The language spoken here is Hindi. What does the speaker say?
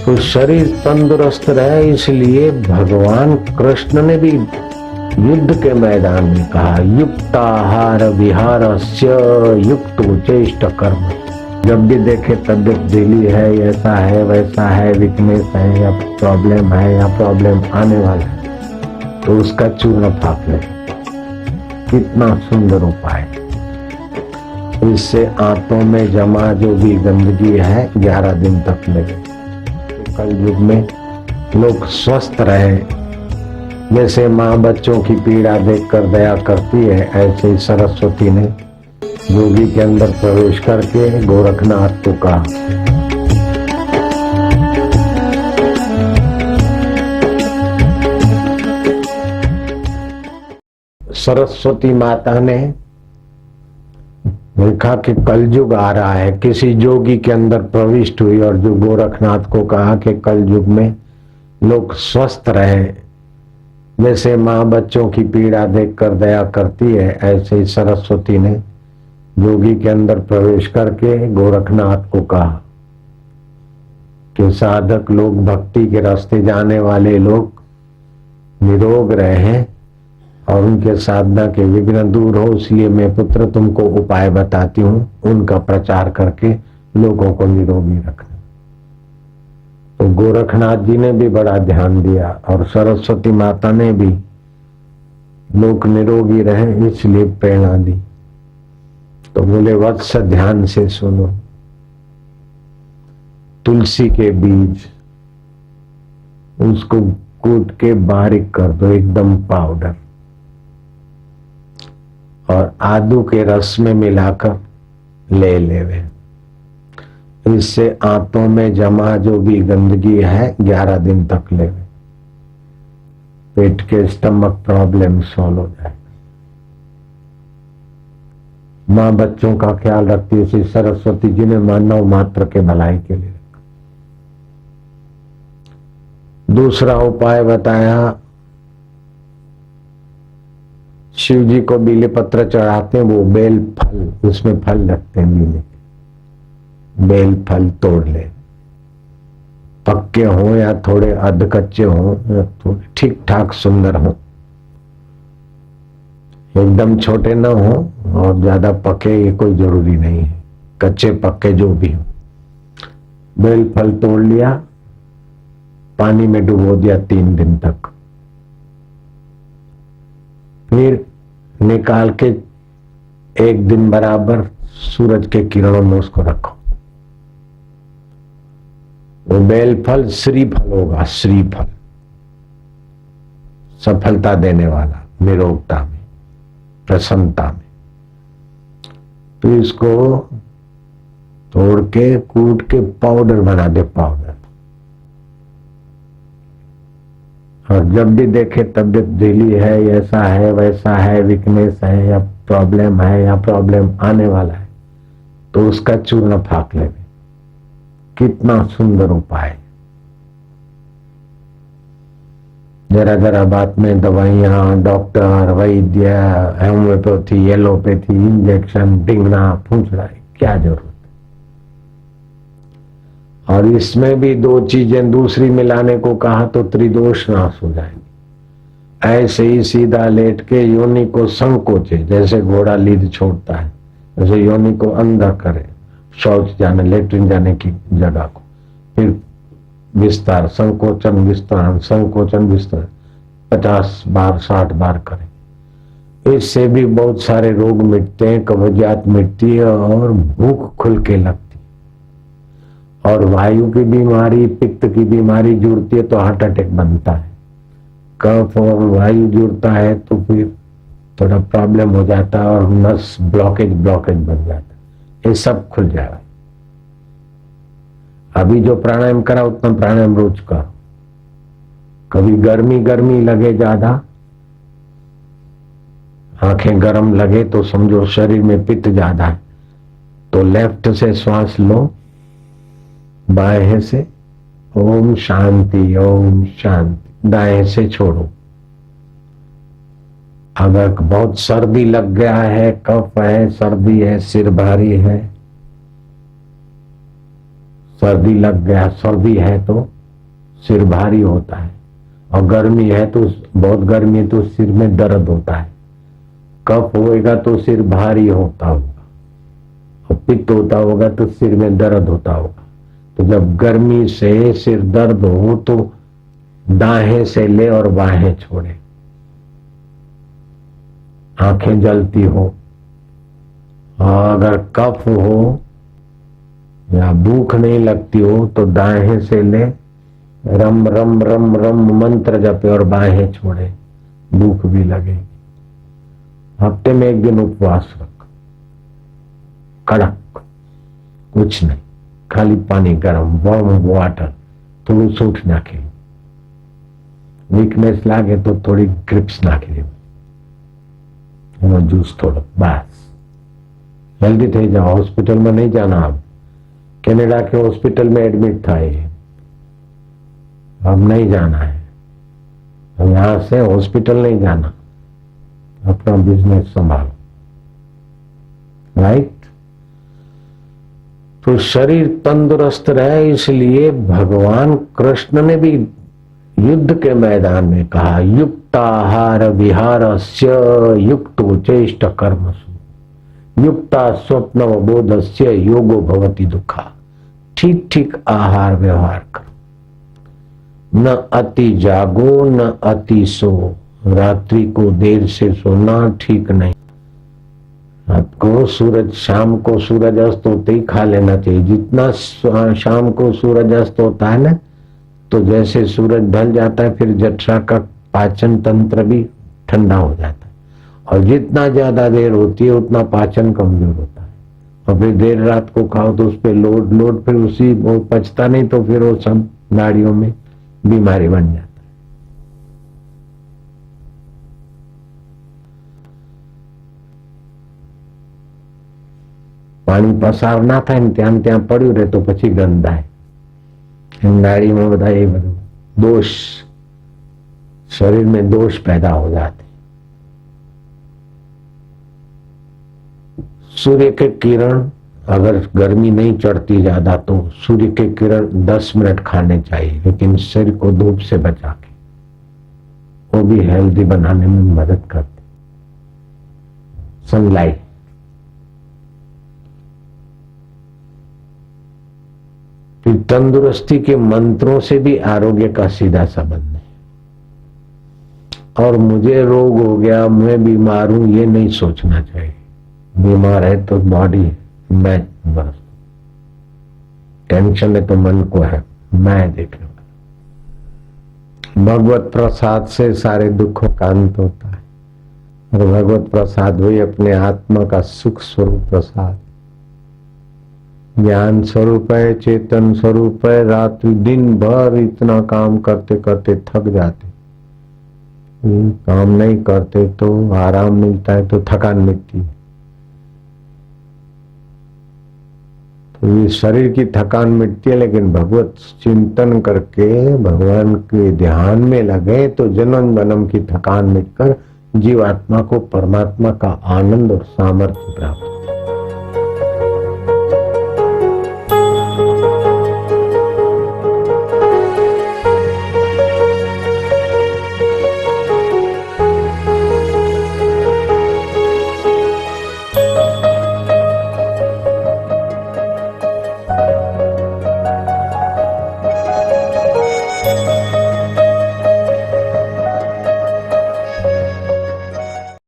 तो शरीर तंदुरुस्त रहे, इसलिए भगवान कृष्ण ने भी युद्ध के मैदान में कहा युक्ताहार विहारस्य युक्तो चेष्ट कर्म। जब भी देखे तबियत ढीली है, ऐसा है वैसा है, वीकनेस है या प्रॉब्लम है या प्रॉब्लम आने वाला है, तो उसका चूर्ण फाँक ले। कितना सुंदर उपाय। इससे आंतों में जमा जो भी गंदगी है 11 दिन तक लगे। कल युग में लोग स्वस्थ रहे, जैसे माँ बच्चों की पीड़ा देखकर दया करती है, ऐसे ही सरस्वती ने योगी के अंदर प्रवेश करके गोरखनाथ को कहा। सरस्वती माता ने देखा कि कलयुग आ रहा है, किसी जोगी के अंदर प्रविष्ट हुई और जो गोरखनाथ को कहा कि कलयुग में लोग स्वस्थ रहे, जैसे माँ बच्चों की पीड़ा देखकर दया करती है, ऐसे ही सरस्वती ने जोगी के अंदर प्रवेश करके गोरखनाथ को कहा कि साधक लोग, भक्ति के रास्ते जाने वाले लोग निरोग रहे और उनके साधना के विघ्न दूर हो, इसलिए मैं पुत्र तुमको उपाय बताती हूँ, उनका प्रचार करके लोगों को निरोगी रखना। तो गोरखनाथ जी ने भी बड़ा ध्यान दिया और सरस्वती माता ने भी लोग निरोगी रहे इसलिए प्रेरणा दी। तो बोले वत्स ध्यान से सुनो, तुलसी के बीज उसको कूट के बारीक कर दो एकदम पाउडर, और आदू के रस में मिलाकर ले लेवे। इससे आंतों में जमा जो भी गंदगी है 11 दिन तक लेवे, पेट के स्टमक प्रॉब्लम सॉल्व हो जाए। माँ बच्चों का ख्याल रखती है, सरस्वती जी ने मानव मात्र के भलाई के लिए। दूसरा उपाय बताया, शिव जी को बीले पत्र चढ़ाते हैं, वो बेल फल, उसमें फल लगते हैं बीले, बेल फल तोड़ ले, पक्के हो या थोड़े अध कच्चे हो या थोड़े ठीक ठाक सुंदर हो, एकदम छोटे ना हो और ज्यादा पके, ये कोई जरूरी नहीं है, कच्चे पक्के जो भी हो। बेल फल तोड़ लिया, पानी में डुबो दिया 3 दिन तक, फिर निकाल के 1 दिन बराबर सूरज के किरणों में उसको रखो। वो बेल फल श्रीफल होगा, श्रीफल सफलता देने वाला, निरोगता में, प्रसन्नता में। तो इसको तोड़ के कूट के पाउडर बना दे, पाउडर। और जब भी देखे तबियत ढीली है, ऐसा है वैसा है, वीकनेस है या प्रॉब्लम है या प्रॉब्लम आने वाला है, तो उसका चूर्ण फाँक ले। कितना सुंदर उपाय। जरा जरा बात में दवाइयां, डॉक्टर, वैद्य, होम्योपैथी, एलोपैथी, इंजेक्शन, डिंगना फूंचड़ा, क्या जरूरत। और इसमें भी 2 चीजें दूसरी मिलाने को कहा तो त्रिदोष नाश हो जाएंगे। ऐसे ही सीधा लेट के योनि को संकोचे, जैसे घोड़ा लीद छोड़ता है, जैसे योनि को अंदर करे, शौच जाने, लेटरिन जाने की जगह को, फिर विस्तार, संकोचन विस्तार, संकोचन विस्तार 50 बार 60 बार करें। इससे भी बहुत सारे रोग मिटते हैं, कब्जियत मिटती है और भूख खुल के लगती। और वायु की बीमारी, पित्त की बीमारी जुड़ती है तो हार्ट अटैक बनता है। कफ और वायु जुड़ता है तो फिर थोड़ा प्रॉब्लम हो जाता है और नस ब्लॉकेज बन जाता है। ये सब खुल जाएगा। अभी जो प्राणायाम करा उतना प्राणायाम रोज करो। कभी गर्मी लगे ज्यादा, आंखें गर्म लगे तो समझो शरीर में पित्त ज्यादा है, तो लेफ्ट से श्वास लो, बाएं से ओम शांति ओम शांति, दाएं से छोड़ो। अगर बहुत सर्दी लग गया है, कफ है, सर्दी है, सिर भारी है, सर्दी लग गया, सर्दी है तो सिर भारी होता है, और गर्मी है तो बहुत गर्मी है तो सिर में दर्द होता है। कफ होएगा तो सिर भारी होता होगा, और पित्त होता होगा तो सिर में दर्द होता होगा। तो जब गर्मी से सिर दर्द हो तो दाहें से ले और बाहें छोड़े। आंखें जलती हो, और अगर कफ हो या भूख नहीं लगती हो तो दाहें से ले, रम रम रम रम मंत्र जपे और बाहें छोड़े, भूख भी लगेगी। हफ्ते में एक दिन उपवास रख, कड़क, कुछ नहीं, खाली पानी गरम, वार्म वाटर, थोड़ी सूट नाखे, वीकनेस लागे तो थोड़ी ग्रिप्स नाखी, जूस थोड़ा, बस जल्दी थे जाओ। हॉस्पिटल में नहीं जाना। अब कनाडा के हॉस्पिटल में एडमिट था ये, अब नहीं जाना है। अब यहां से हॉस्पिटल नहीं जाना, अपना बिजनेस संभालो, राइट। तो शरीर तंदुरुस्त रहे, इसलिए भगवान कृष्ण ने भी युद्ध के मैदान में कहा, युक्ताहार विहारस्य युक्तो चेष्ट कर्मसु युक्ता स्वप्न बोधस्य योगो भवति दुखा। ठीक ठीक आहार व्यवहार करो, न अति जागो न अति सो। रात्रि को देर से सोना ठीक नहीं। आपको सूरज, शाम को सूरज अस्त होते ही खा लेना चाहिए। जितना शाम को सूरज अस्त होता है ना, तो जैसे सूरज ढल जाता है फिर जठरा का पाचन तंत्र भी ठंडा हो जाता है, और जितना ज्यादा देर होती है उतना पाचन कमजोर होता है। और फिर देर रात को खाओ तो उस पर लोड फिर उसी वो पचता नहीं, तो फिर वो सब नाड़ियों में बीमारी बन जाता है। पानी पसार ना था ત્યાં ત્યાં પડ્યું રહે તો પછી ગંધાય। नाड़ी में બધા ये दोष, शरीर में दोष पैदा हो जाते। सूर्य के किरण, अगर गर्मी नहीं चढ़ती ज्यादा तो सूर्य के किरण 10 मिनट खाने चाहिए, लेकिन शरीर को धूप से बचा के, वो भी हेल्दी बनाने में मदद करते। सनलाइट, फिर तंदुरुस्ती के मंत्रों से भी आरोग्य का सीधा संबंध है। और मुझे रोग हो गया, मैं बीमार हूं, ये नहीं सोचना चाहिए। बीमार है तो बॉडी, मैं बस, टेंशन है तो मन को है, मैं देखने वाला। भगवत प्रसाद से सारे दुखों का अंत होता है, और भगवत प्रसाद वही अपने आत्मा का सुख स्वरूप प्रसाद, ज्ञान स्वरूप है, चेतन स्वरूप है। रात्रि दिन भर इतना काम करते करते थक जाते, काम नहीं करते तो आराम मिलता है तो थकान मिटती है। तो ये शरीर की थकान मिटती है, लेकिन भगवत चिंतन करके भगवान के ध्यान में लगे तो जन्म जन्म की थकान मिटकर जीवात्मा को परमात्मा का आनंद और सामर्थ्य प्राप्त